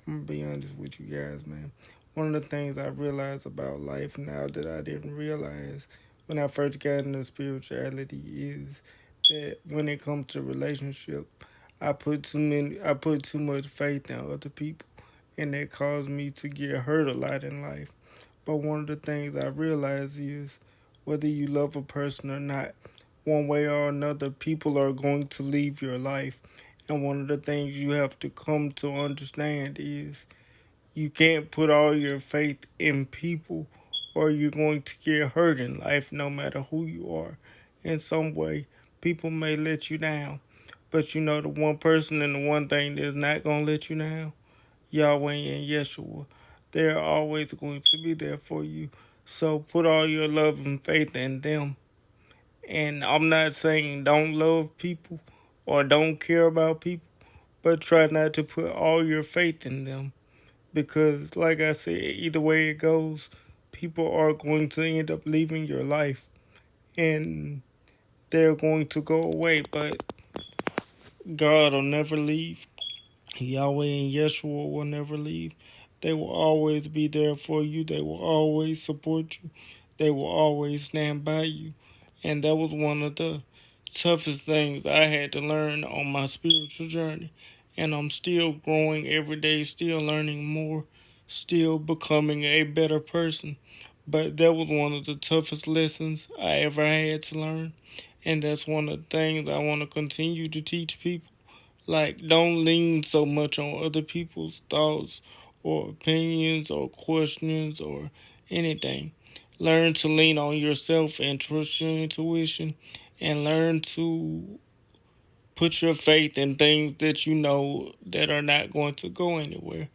I'm gonna be honest with you guys, man. One of the things I realize about life now that I didn't realize when I first got into spirituality is that when it comes to relationship, I put too much faith in other people, and that caused me to get hurt a lot in life. But one of the things I realize is whether you love a person or not, one way or another, people are going to leave your life. And one of the things you have to come to understand is you can't put all your faith in people or you're going to get hurt in life no matter who you are. In some way, people may let you down. But you know the one person and the one thing that's not going to let you down? Yahweh and Yeshua. They're always going to be there for you. So put all your love and faith in them. And I'm not saying don't love people or don't care about people, but try not to put all your faith in them. Because, like I said, either way it goes, people are going to end up leaving your life and they're going to go away. But God will never leave. Yahweh and Yeshua will never leave. They will always be there for you. They will always support you. They will always stand by you. And that was one of the toughest things I had to learn on my spiritual journey. And I'm still growing every day, still learning more, still becoming a better person. But that was one of the toughest lessons I ever had to learn. And that's one of the things I want to continue to teach people. Like, don't lean so much on other people's thoughts or opinions or questions or anything. Learn to lean on yourself and trust your intuition and learn to put your faith in things that you know that are not going to go anywhere.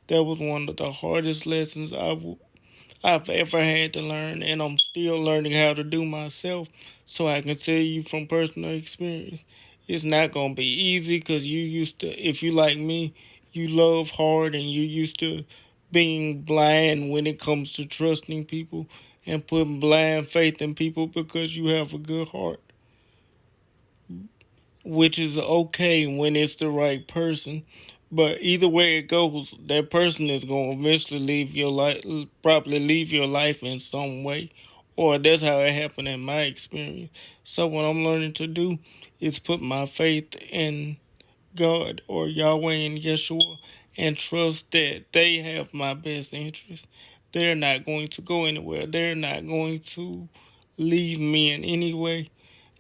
That was one of the hardest lessons I've ever had to learn, and I'm still learning how to do myself. So I can tell you from personal experience, it's not gonna be easy because you used to. If you like me, you love hard, and you used to being blind when it comes to trusting people and putting blind faith in people because you have a good heart, which is okay when it's the right person. But either way it goes, that person is going to eventually leave your life, probably leave your life in some way. Or that's how it happened in my experience. So what I'm learning to do is put my faith in God or Yahweh and Yeshua and trust that they have my best interest. They're not going to go anywhere. They're not going to leave me in any way,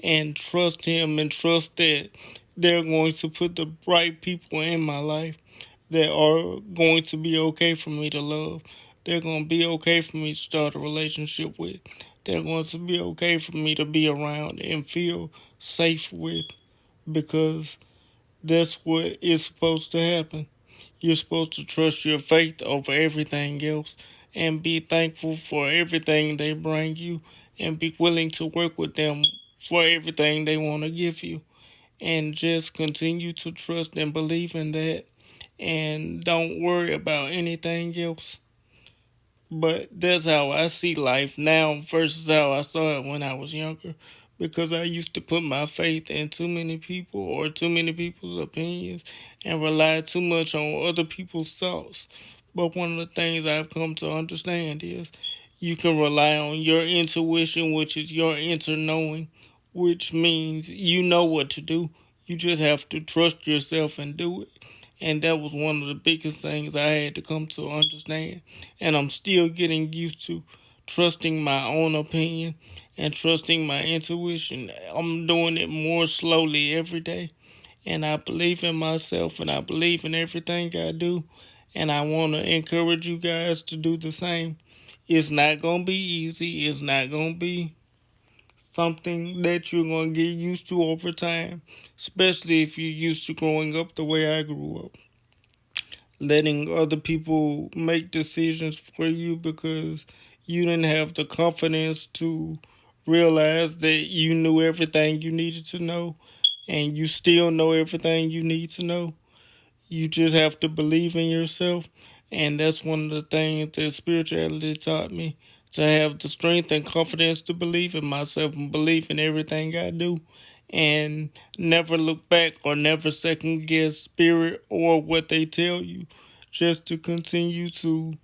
and trust Him and trust that they're going to put the right people in my life that are going to be okay for me to love. They're going to be okay for me to start a relationship with. They're going to be okay for me to be around and feel safe with because that's what is supposed to happen. You're supposed to trust your faith over everything else and be thankful for everything they bring you and be willing to work with them for everything they want to give you. And just continue to trust and believe in that and don't worry about anything else. But that's how I see life now versus how I saw it when I was younger. Because I used to put my faith in too many people or too many people's opinions and rely too much on other people's thoughts. But one of the things I've come to understand is you can rely on your intuition, which is your inner knowing, which means you know what to do. You just have to trust yourself and do it. And that was one of the biggest things I had to come to understand. And I'm still getting used to trusting my own opinion and trusting my intuition. I'm doing it more slowly every day. And I believe in myself and I believe in everything I do. And I want to encourage you guys to do the same. It's not going to be easy. It's not going to be something that you're going to get used to over time, especially if you're used to growing up the way I grew up, letting other people make decisions for you because you didn't have the confidence to realize that you knew everything you needed to know and you still know everything you need to know. You just have to believe in yourself. And that's one of the things that spirituality taught me, to have the strength and confidence to believe in myself and believe in everything I do and never look back or never second guess spirit or what they tell you. just to continue to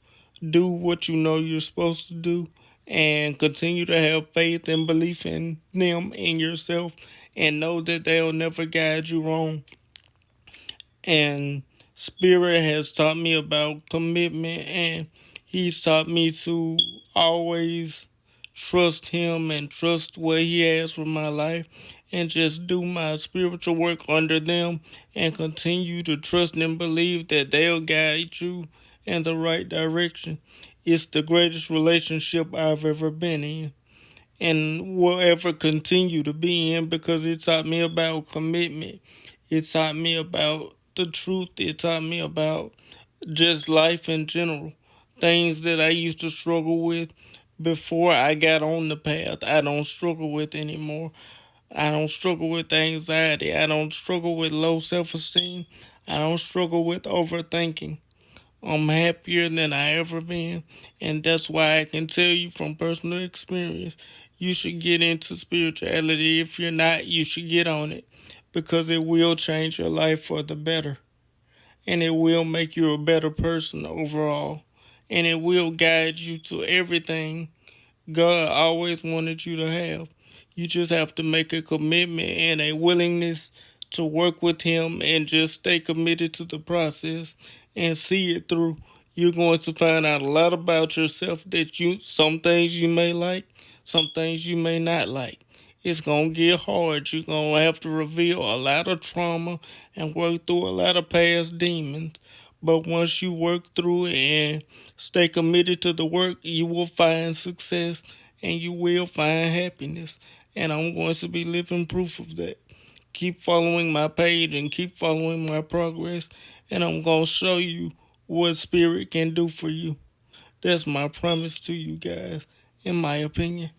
do what you know you're supposed to do and continue to have faith and belief in them and yourself and know that they'll never guide you wrong. And Spirit has taught me about commitment, and He's taught me to always trust Him and trust what He has for my life and just do my spiritual work under them and continue to trust and believe that they'll guide you in the right direction. It's the greatest relationship I've ever been in and will ever continue to be in because it taught me about commitment. It taught me about the truth. It taught me about just life in general. Things that I used to struggle with before I got on the path, I don't struggle with anymore. I don't struggle with anxiety. I don't struggle with low self esteem. I don't struggle with overthinking. I'm happier than I ever been, and that's why I can tell you from personal experience, you should get into spirituality. If you're not, you should get on it because it will change your life for the better, and it will make you a better person overall, and it will guide you to everything God always wanted you to have. You just have to make a commitment and a willingness to work with Him and just stay committed to the process and see it through. You're going to find out a lot about yourself that some things you may like, some things you may not like. It's going to get hard. You're going to have to reveal a lot of trauma and work through a lot of past demons. But once you work through it and stay committed to the work, you will find success and you will find happiness. And I'm going to be living proof of that. Keep following my page and keep following my progress, and I'm going to show you what Spirit can do for you. That's my promise to you guys, in my opinion.